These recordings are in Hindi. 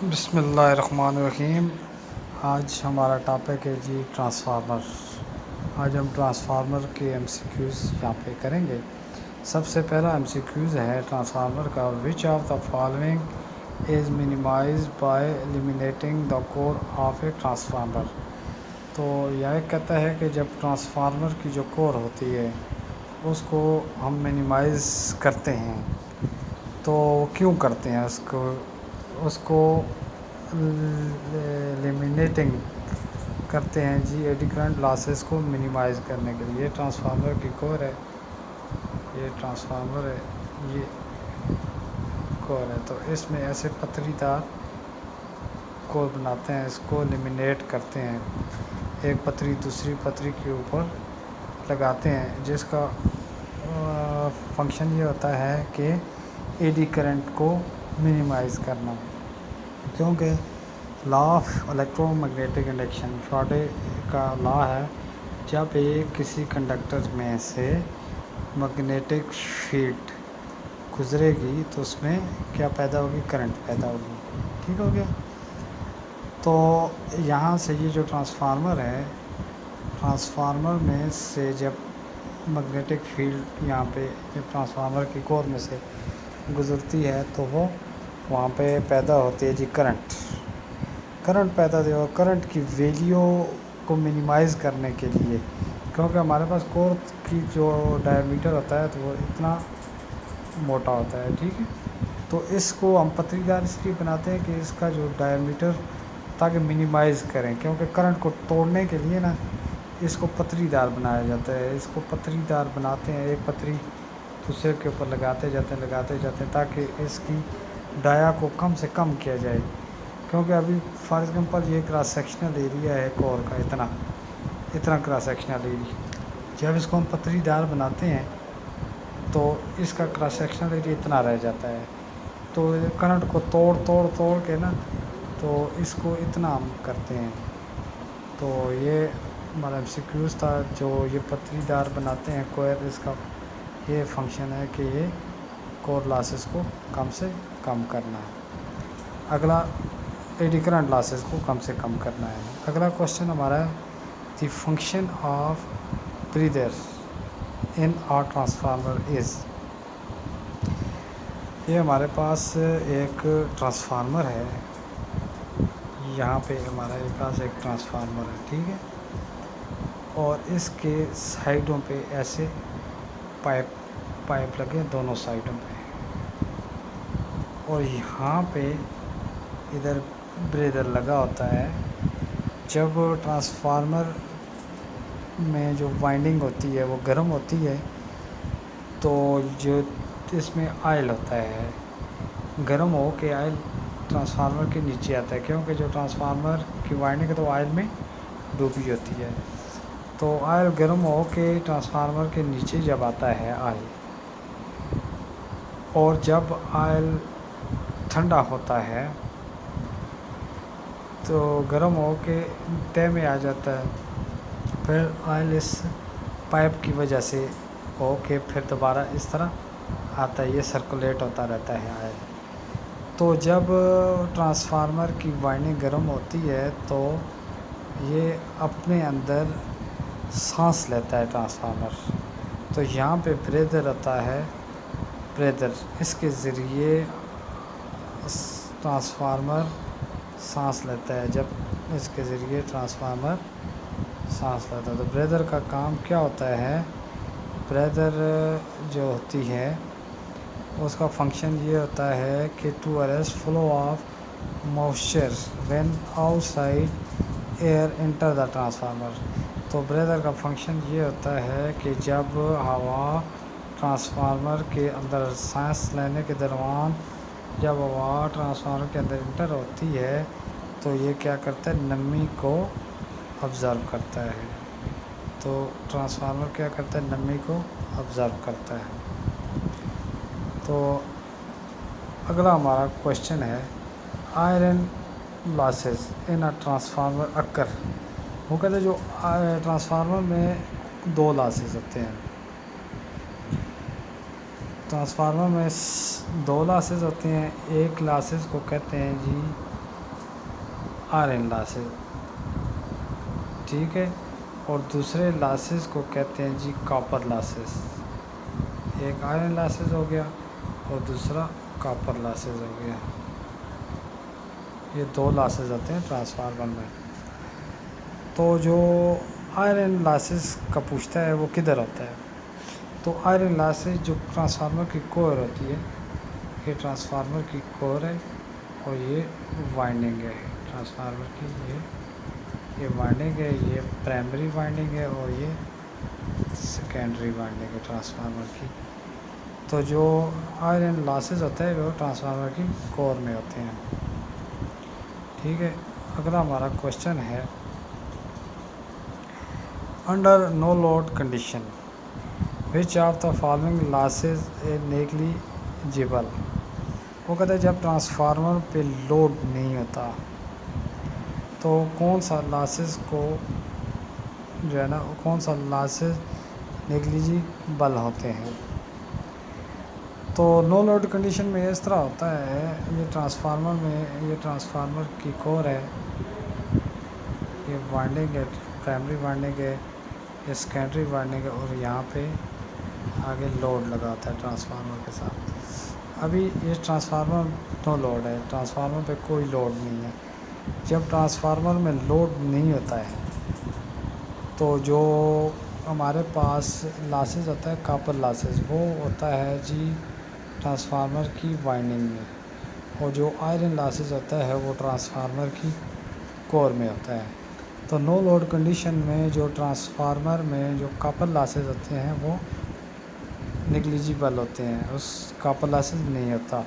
बिस्मिल्लाहिर्रहमानिर्रहीम। आज हमारा टॉपिक है जी ट्रांसफार्मर। आज हम ट्रांसफार्मर के एमसीक्यूज़ यहाँ पे करेंगे। सबसे पहला एमसीक्यूज़ है ट्रांसफार्मर का, विच of the following is minimised bye eliminating the core of a transformer. तो यह कहता है कि जब ट्रांसफार्मर की जो कोर होती है उसको हम मिनिमाइज़ करते हैं, तो क्यों करते हैं उसको एलिमिनेटिंग करते हैं जी एडी करंट लॉसेस को मिनिमाइज़ करने के लिए। ये ट्रांसफार्मर की कोर है, ये ट्रांसफार्मर है, ये कोर है। तो इसमें ऐसे पतरीदार कोर बनाते हैं, इसको एलिमिनेट करते हैं, एक पतरी दूसरी पतरी के ऊपर लगाते हैं, जिसका फंक्शन ये होता है कि एडी करंट को मिनिमाइज़ करना। क्योंकि law of electromagnetic induction, Faraday का लॉ है, जब एक किसी कंडक्टर में से मैग्नेटिक फील्ड गुजरेगी तो उसमें क्या पैदा होगी, करंट पैदा होगी। ठीक हो गया। तो यहाँ से ये जो ट्रांसफार्मर है, ट्रांसफार्मर में से जब मैग्नेटिक फील्ड यहाँ पे जब ट्रांसफार्मर की कोर में से गुजरती है तो वो वहाँ पे पैदा होती है जी करंट पैदा हो। करंट की वैल्यू को मिनिमाइज़ करने के लिए, क्योंकि हमारे पास कोर की जो डायमीटर होता है तो वो इतना मोटा होता है, ठीक है। तो इसको हम पतलीदार इसलिए बनाते हैं कि इसका जो डायमीटर, ताकि मिनिमाइज़ करें, क्योंकि करंट को तोड़ने के लिए ना इसको पतलीदार बनाया जाता है। इसको पतलीदार बनाते हैं, एक पतरी दूसरे के ऊपर लगाते जाते हैं ताकि इसकी डाया को कम से कम किया जाए। क्योंकि अभी फॉर एग्जांपल ये क्रॉस सेक्शनल एरिया है कोर का, इतना क्रॉस सेक्शनल एरिया, जब इसको हम पतलीदार बनाते हैं तो इसका क्रॉस सेक्शनल एरिया इतना रह जाता है। तो करंट को तोड़ के ना, तो इसको इतना हम करते हैं। तो ये हमारा एमसीक्यूज़ था, जो ये पतलीदार बनाते हैं कोर, इसका ये फंक्शन है कि ये कोर लॉसेस को कम से कम करना है। अगला एडी करंट लॉसेस को कम से कम करना है। अगला क्वेश्चन हमारा है, the function of breather in our transformer is. ये हमारे पास एक ट्रांसफार्मर है, यहाँ पे हमारे पास एक ट्रांसफार्मर है, ठीक है। और इसके साइडों पे ऐसे पाइप लगे दोनों साइडों पे, और यहाँ पे इधर ब्रेदर लगा होता है। जब ट्रांसफार्मर में जो वाइंडिंग होती है वो गर्म होती है, तो जो इसमें ऑयल होता है, गर्म हो के ऑयल ट्रांसफार्मर के नीचे आता है, क्योंकि जो ट्रांसफार्मर की वाइंडिंग है तो ऑयल में डूबी होती है। तो ऑयल गर्म हो के ट्रांसफार्मर के नीचे जब आता है ऑयल, और जब ऑयल ठंडा होता है तो गर्म हो के तय में आ जाता है, फिर ऑयल इस पाइप की वजह से हो के फिर दोबारा इस तरह आता है, ये सर्कुलेट होता रहता है ऑयल। तो जब ट्रांसफार्मर की वाइंडिंग गर्म होती है तो ये अपने अंदर सांस लेता है ट्रांसफार्मर। तो यहाँ पे ब्रेदर आता है, ब्रेदर, इसके ज़रिए ट्रांसफार्मर सांस लेता है। जब इसके ज़रिए ट्रांसफार्मर सांस लेता है तो ब्रेदर का काम क्या होता है, ब्रेदर जो होती है उसका फंक्शन ये होता है कि to arrest flow of moisture when outside air enter the transformer. तो ब्रेदर का फंक्शन ये होता है कि जब हवा ट्रांसफार्मर के अंदर सांस लेने के दौरान जब हवा ट्रांसफार्मर के अंदर इंटर होती है तो ये क्या करता है, नमी को ऑब्ज़र्व करता है। तो ट्रांसफार्मर क्या करता है, नमी को ऑब्ज़र्व करता है। तो अगला हमारा क्वेश्चन है, iron losses in a transformer occur. वो कहते हैं जो ट्रांसफार्मर में दो लॉसेस होते हैं, ट्रांसफार्मर में दो लॉसेस होते हैं। एक लॉसेस को कहते हैं जी आयरन लॉसेस, ठीक है। और दूसरे लॉसेस को कहते हैं जी कॉपर लॉसेस। एक आयरन लॉसेस हो गया और दूसरा कॉपर लॉसेस हो गया। ये दो लॉसेस होते हैं ट्रांसफार्मर में। तो जो आयरन लॉसेस का पूछता है वो किधर होता है, तो आयरन लॉसेस जो ट्रांसफार्मर की कोर होती है, ये ट्रांसफार्मर की कोर है और ये वाइंडिंग है ट्रांसफार्मर की, ये वाइंडिंग है, ये प्राइमरी वाइंडिंग है और ये सेकेंडरी वाइंडिंग है ट्रांसफार्मर की। तो जो आयरन लॉसेस होते हैं वो ट्रांसफार्मर की कोर में होते हैं, ठीक है। अगला हमारा क्वेश्चन है, under no load condition which of the following losses are negligible. वो कहते हैं जब ट्रांसफार्मर पे लोड नहीं होता तो कौन सा लॉसेस को जो है ना, कौन सा लॉसेस नेग्लिजिबल होते हैं। तो नो लोड कंडीशन में इस तरह होता है, ये ट्रांसफार्मर में, ये ट्रांसफार्मर की कोर है, ये वाइंडिंग है, प्राइमरी वाइंडिंग है, ये सेकेंडरी वाइंडिंग है और यहाँ पे आगे लोड लगा होता है ट्रांसफार्मर के साथ। अभी ये ट्रांसफार्मर नो लोड है, ट्रांसफार्मर पे कोई लोड नहीं है। जब ट्रांसफार्मर में लोड नहीं होता है तो जो हमारे पास लॉसेस होता है कॉपर लॉसेस, वो होता है जी ट्रांसफार्मर की वाइंडिंग में, और जो आयरन लॉसेस होता है वो ट्रांसफार्मर की कोर में होता है। तो नो लोड कंडीशन में जो ट्रांसफार्मर में जो कॉपर लॉसेस होते हैं वो नेग्लिजिबल होते हैं, उस कॉपर लॉसेस नहीं होता।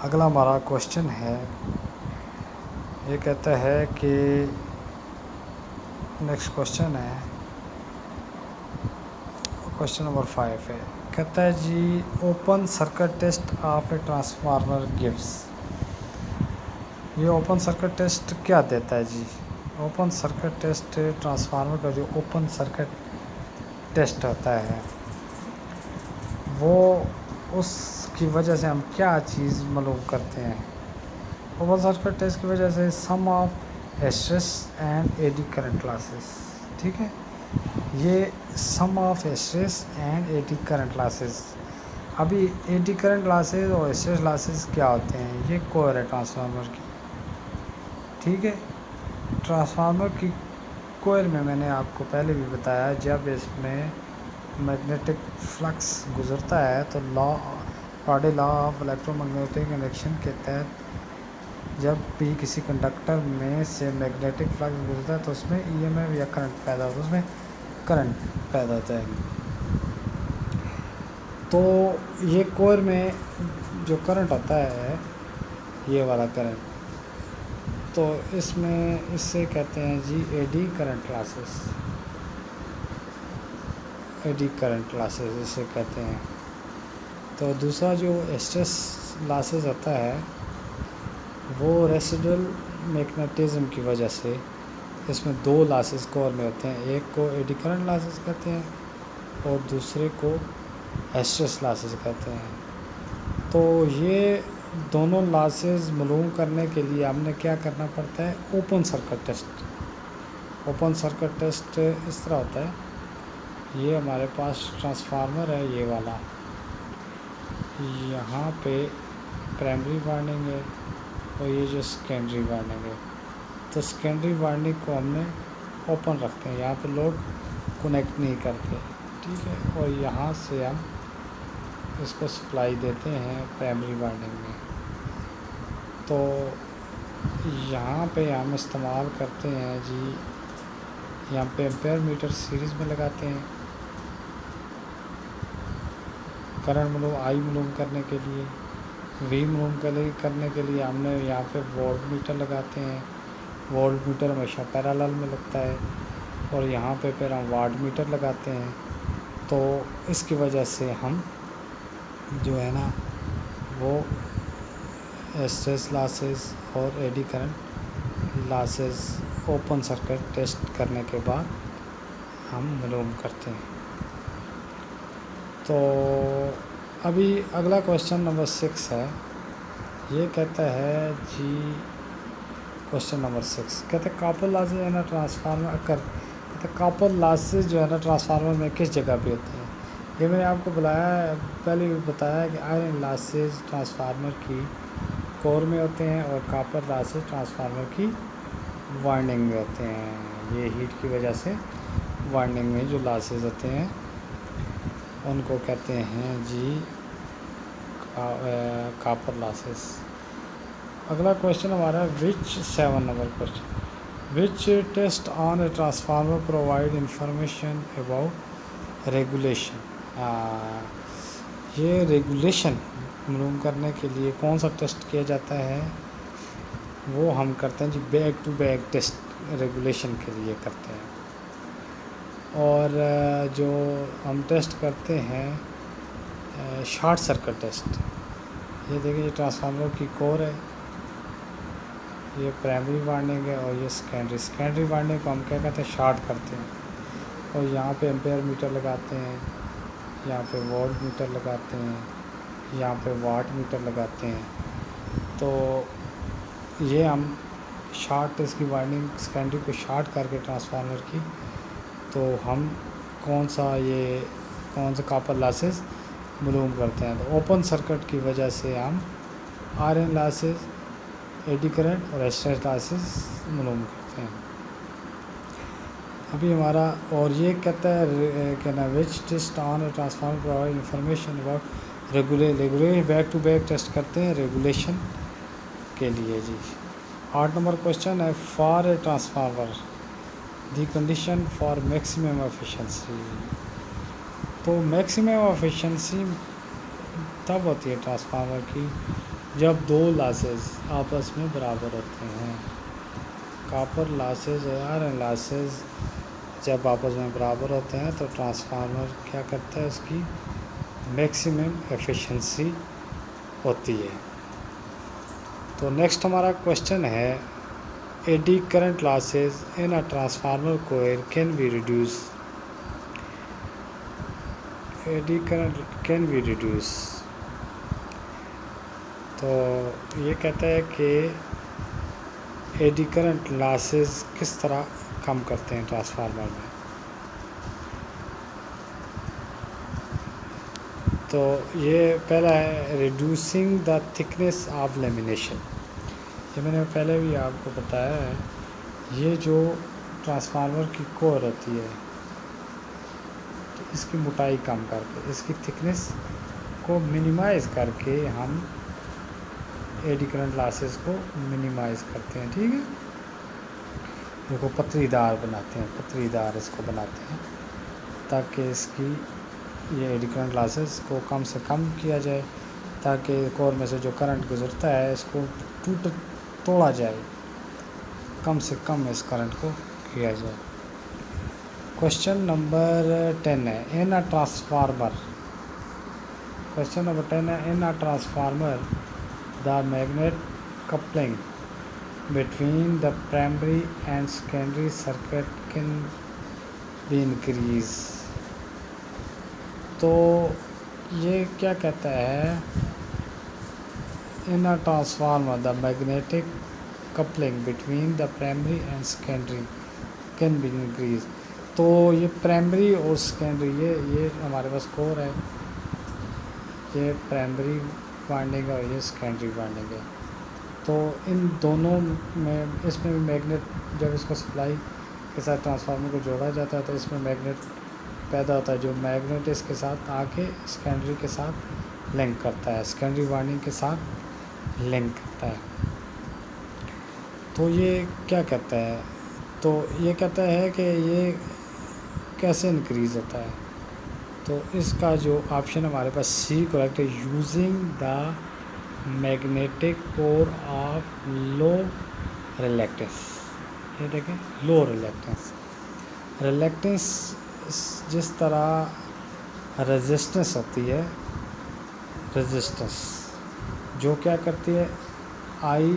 अगला हमारा क्वेश्चन है, ये कहता है कि नेक्स्ट क्वेश्चन है, क्वेश्चन नंबर 5 है, कहता है जी open circuit test of a transformer gives. ये ओपन सर्किट टेस्ट क्या देता है जी। ओपन सर्किट टेस्ट ट्रांसफार्मर का जो ओपन सर्किट टेस्ट होता है वो, उसकी वजह से हम क्या चीज़ मालूम करते हैं। ओपन सर्किट टेस्ट की वजह से sum of hysteresis and eddy current losses, ठीक है। ये sum of hysteresis and eddy current losses. अभी एडी करंट लॉसेस और हिस्टरेसिस लॉसेस क्या होते हैं, ये कोर है ट्रांसफार्मर की, ठीक है। ट्रांसफार्मर की कोर में मैंने आपको पहले भी बताया, जब इसमें मैग्नेटिक फ्लक्स गुजरता है तो Faraday law of electromagnetic induction के तहत जब भी किसी कंडक्टर में से मैग्नेटिक फ्लक्स गुजरता है तो उसमें ईएमएफ या करंट पैदा होता है, उसमें करंट पैदा होता है। तो ये कोर में जो करंट होता है, ये वाला करंट, तो इसमें इससे कहते हैं जी eddy current losses, eddy current losses इसे कहते हैं। तो दूसरा जो हिस्टरेसिस लॉसेस होता है वो रेसिडुअल मैग्नेटिज्म की वजह से, इसमें दो लॉसेस कोर में होते हैं, एक को एडी करंट लॉसेस कहते हैं और दूसरे को हिस्टरेसिस लॉसेस कहते हैं। तो ये दोनों लॉसेस मालूम करने के लिए हमने क्या करना पड़ता है, open circuit test. Open circuit test इस तरह होता है, ये हमारे पास ट्रांसफार्मर है, ये वाला, यहाँ पे प्राइमरी वाइंडिंग है और ये जो सेकेंडरी वाइंडिंग है। तो सेकेंडरी वाइंडिंग को हमने ओपन रखते हैं, यहाँ पे लोड कनेक्ट नहीं करते, ठीक है। और यहाँ से हम इसको सप्लाई देते हैं प्राइमरी वाइंडिंग में। तो यहाँ पे हम इस्तेमाल करते हैं जी, यहाँ पे एम्पेयर मीटर सीरीज़ में लगाते हैं करंट मालूम, आई मालूम करने के लिए, वी मालूम करने के लिए हमने यहाँ पे वोल्ट मीटर लगाते हैं। वोल्ट मीटर हमेशा पैरेलल में लगता है और यहाँ पे फिर हम वाट मीटर लगाते हैं। तो इसकी वजह से हम जो है ना वो हिस्टरेसिस लॉसेस और eddy current losses open circuit test करने के बाद हम मालूम करते हैं। तो अभी अगला क्वेश्चन नंबर 6 है, ये कहता है जी क्वेश्चन नंबर 6 कहते हैं कॉपर लॉसेज है ना ट्रांसफार्मर कहते हैं कॉपर लॉसेज जो है ना ट्रांसफार्मर में किस जगह पे होते हैं। ये मैंने आपको बुलाया पहले भी बताया कि आयरन लॉसेज ट्रांसफार्मर की कोर में होते हैं और कॉपर लॉसेज ट्रांसफार्मर की वाइंडिंग में होते हैं। ये हीट की वजह से वाइंडिंग में जो लॉसेज होते हैं उनको कहते हैं जी कॉपर लॉसेज। अगला क्वेश्चन हमारा which 7 number question which test on a transformer provide information about regulation. ये रेगुलेशन मालूम करने के लिए कौन सा टेस्ट किया जाता है वो हम करते हैं जी back to back test regulation के लिए करते हैं। और जो हम टेस्ट करते हैं शॉर्ट सर्किट टेस्ट। ये देखिए ये ट्रांसफार्मर की कोर है, ये प्राइमरी वाइंडिंग है और ये सेकेंडरी वाइंडिंग को हम क्या कहते हैं शॉर्ट करते हैं। और यहाँ पे एम्पेयर मीटर लगाते हैं, यहाँ पे वोल्ट मीटर लगाते हैं, यहाँ पे वाट मीटर लगाते हैं। तो ये हम शॉर्ट इसकी वाइंडिंग सेकेंडरी को शॉर्ट करके ट्रांसफार्मर की तो हम कौन सा कॉपर लॉसेज मालूम करते हैं। तो ओपन सर्किट की वजह से हम आयरन लॉसेज, एडी करंट और हिस्टैरिसीस लॉसेज मालूम करते हैं। अभी हमारा और ये कहता है क्या ना which test on transformer provide information about regulation back to back test करते हैं रेगुलेशन के लिए जी। 8 नंबर क्वेश्चन है for a transformer the condition for maximum efficiency. तो मैक्सिमम एफिशिएंसी तब होती है ट्रांसफार्मर की जब दो लॉसेज आपस में बराबर होते हैं। कॉपर लॉसेज और आयरन लॉसेज जब आपस में बराबर होते हैं तो ट्रांसफार्मर क्या करता है उसकी मैक्सिमम एफिशिएंसी होती है। तो नेक्स्ट हमारा क्वेश्चन है eddy current losses in a transformer coil can be reduce. Eddy current can be reduce. तो ये कहता है कि एडी करंट लॉसेज किस तरह कम करते हैं ट्रांसफार्मर में। तो ये पहला है reducing the thickness of lamination. ये मैंने पहले भी आपको बताया है, ये जो ट्रांसफार्मर की कोर होती है तो इसकी मोटाई कम करके इसकी थिकनेस को मिनिमाइज़ करके हम एडी करंट लॉसेस को मिनिमाइज़ करते हैं। ठीक है, इसको पतरीदार बनाते हैं, पतरीदार इसको बनाते हैं ताकि इसकी ये एडी करंट लॉसेस को कम से कम किया जाए ताकि कोर में से जो करंट गुजरता है इसको तोड़ा जाए, कम से कम इस करंट को किया जाए। क्वेश्चन नंबर 10 है in a transformer. Question number 10 है in a transformer the magnet coupling between the primary and secondary circuit can be increase. तो ये क्या कहता है in a transformer the magnetic coupling between the primary and secondary can be increase. तो ये प्राइमरी और सेकेंडरी ये हमारे पास कोर है, ये प्राइमरी वाइंडिंग है और ये सेकेंडरी वाइंडिंग है। तो इन दोनों में इसमें मैग्नेट जब इसको सप्लाई के साथ ट्रांसफार्मर को जोड़ा जाता है तो इसमें मैग्नेट पैदा होता है जो मैग्नेट इसके साथ आके सेकेंडरी के साथ लिंक करता है, सेकेंडरी वाइंडिंग के साथ लिंक करता है। तो ये क्या कहता है, तो ये कहता है कि ये कैसे इंक्रीज़ होता है। तो इसका जो ऑप्शन हमारे पास सी करेक्ट है, using the magnetic core of low reluctance. ये देखें लो रिलेक्टेंस, रिलेक्टेंस जिस तरह रेजिस्टेंस होती है, रेजिस्टेंस जो क्या करती है I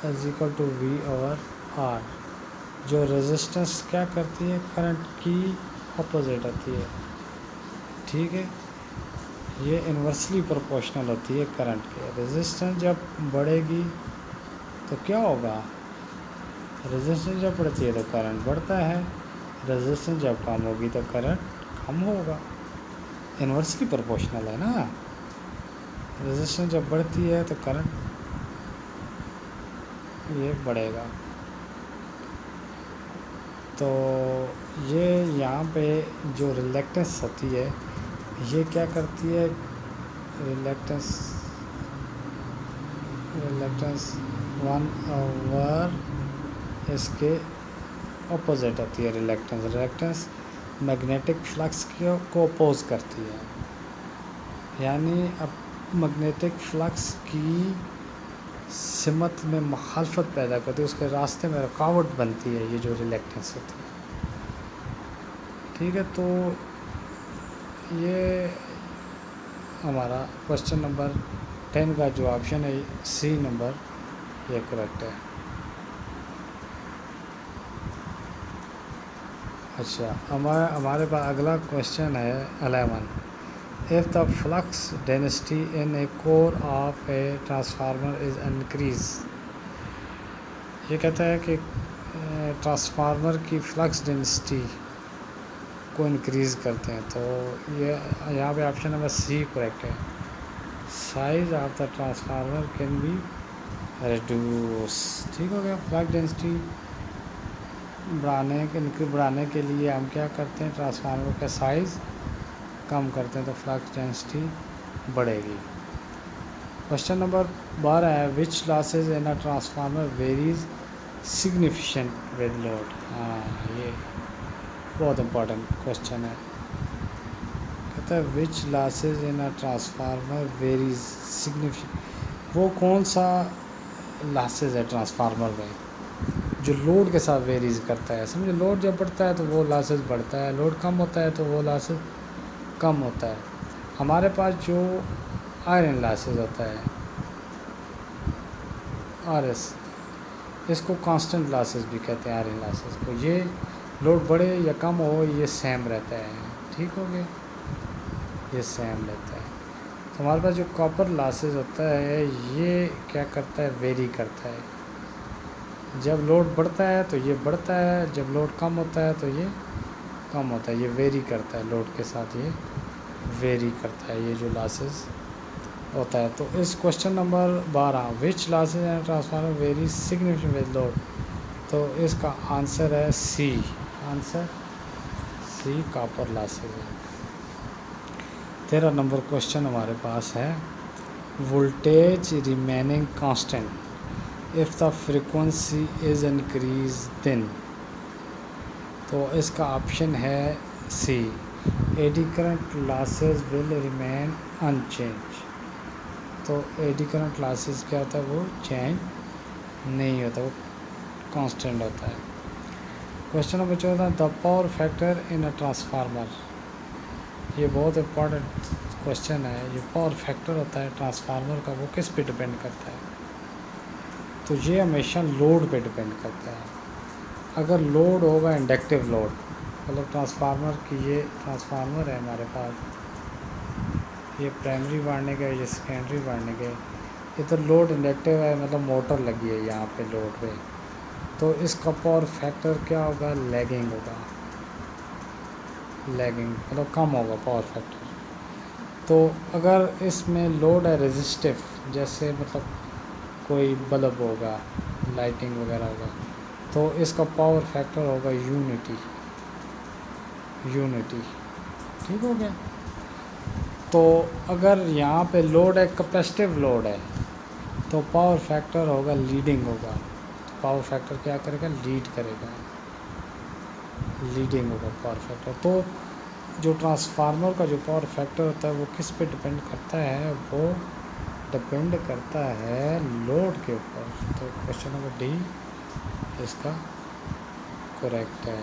is equal to V over R. जो रेजिस्टेंस क्या करती है करंट की अपोजिट होती है। ठीक है, ये इन्वर्सली प्रोपोर्शनल होती है करंट के। रेजिस्टेंस जब बढ़ेगी तो क्या होगा, रेजिस्टेंस जब बढ़ती है तो करंट बढ़ता है, रेजिस्टेंस जब कम होगी तो करंट कम होगा। इन्वर्सली प्रोपोर्शनल है ना। रेजिस्टेंस जब बढ़ती है तो करंट ये बढ़ेगा। तो ये यहाँ पे जो रिलेक्टेंस होती है ये क्या करती है, रिलेक्टेंस 1/, इसके अपोजिट होती है रिलेक्टेंस। रिलेक्टेंस मैग्नेटिक फ्लक्स को अपोज करती है, यानी अब मैग्नेटिक फ्लक्स की सिमत में मुखालफत पैदा करती है, उसके रास्ते में रुकावट बनती है, ये जो रिलेक्टेंस होती है। ठीक है, तो ये हमारा क्वेश्चन नंबर 10 का जो ऑप्शन है सी नंबर ये करेक्ट है। अच्छा, हमारे पास अगला क्वेश्चन है 11। If the flux density in A core of a transformer is increase, ये कहता है कि ट्रांसफार्मर की फ्लक्स डेंसिटी को इंक्रीज़ करते हैं, तो ये यहाँ पे ऑप्शन नंबर सी करेक्ट है। Size of the transformer can be reduce. ठीक हो गया। फ्लक्स डेंसिटी बढ़ाने के लिए हम क्या करते हैं, ट्रांसफार्मर का साइज़ कम करते हैं तो फ्लक्स डेंसिटी बढ़ेगी। क्वेश्चन नंबर 12 है which losses in a transformer varies significant with load. हाँ, ये बहुत इम्पोर्टेंट क्वेश्चन है। कहता है which losses in a transformer varies significant, वो कौन सा लॉसेज है ट्रांसफार्मर में जो लोड के साथ वेरीज करता है। समझो, लोड जब बढ़ता है तो वो लॉसेज बढ़ता है, लोड कम होता है तो वो लॉसेज कम होता है। हमारे पास जो आयरन लॉसेज होता है RS, इसको कांस्टेंट लॉसेज भी कहते हैं आयरन लॉसेज को। ये लोड बढ़े या कम हो ये सेम रहता है। ठीक हो गया, ये सेम रहता है। तो हमारे पास जो कॉपर लॉसेज होता है ये क्या करता है, वेरी करता है। जब लोड बढ़ता है तो ये बढ़ता है, जब लोड कम होता है तो ये कम होता है। ये वेरी करता है, लोड के साथ ये वेरी करता है, ये जो लॉसेज होता है। तो इस question number 12 which losses and transformer very significant with load, तो इसका आंसर है C. Answer C, copper losses है। 13 नंबर क्वेश्चन हमारे पास है voltage remaining constant if the frequency is increase then, तो इसका ऑप्शन है C, eddy current losses will remain unchange. तो एडी करंट लॉसेज क्या होता है, वो चेंज नहीं होता, वो कांस्टेंट होता है। Question number 14 the power factor in a transformer, ये बहुत इम्पोर्टेंट क्वेश्चन है। जो पावर फैक्टर होता है ट्रांसफार्मर का वो किस पे डिपेंड करता है, तो ये हमेशा लोड पे डिपेंड करता है। अगर लोड होगा इंडक्टिव लोड, मतलब ट्रांसफार्मर की, ये ट्रांसफार्मर है हमारे पास, ये प्राइमरी वार्निंग है, ये सेकेंडरी वार्निंग है, इधर लोड इंडक्टिव है, मतलब मोटर लगी है यहाँ पे लोड पे, तो इसका पावर फैक्टर क्या होगा, लैगिंग होगा। लैगिंग मतलब कम होगा पावर फैक्टर। तो अगर इसमें लोड है रेजिस्टिव, जैसे मतलब कोई बल्ब होगा, लाइटिंग वगैरह होगा, तो इसका पावर फैक्टर होगा यूनिटी। ठीक हो गया। तो अगर यहाँ पे लोड है कैपेसिटिव लोड है तो पावर फैक्टर होगा लीडिंग होगा। तो पावर फैक्टर क्या करेगा, लीड करेगा, लीडिंग होगा पावर फैक्टर। तो जो ट्रांसफार्मर का जो पावर फैक्टर होता है वो किस पे डिपेंड करता है, वो डिपेंड करता है लोड के ऊपर। तो क्वेश्चन नंबर डी इसका करेक्ट है।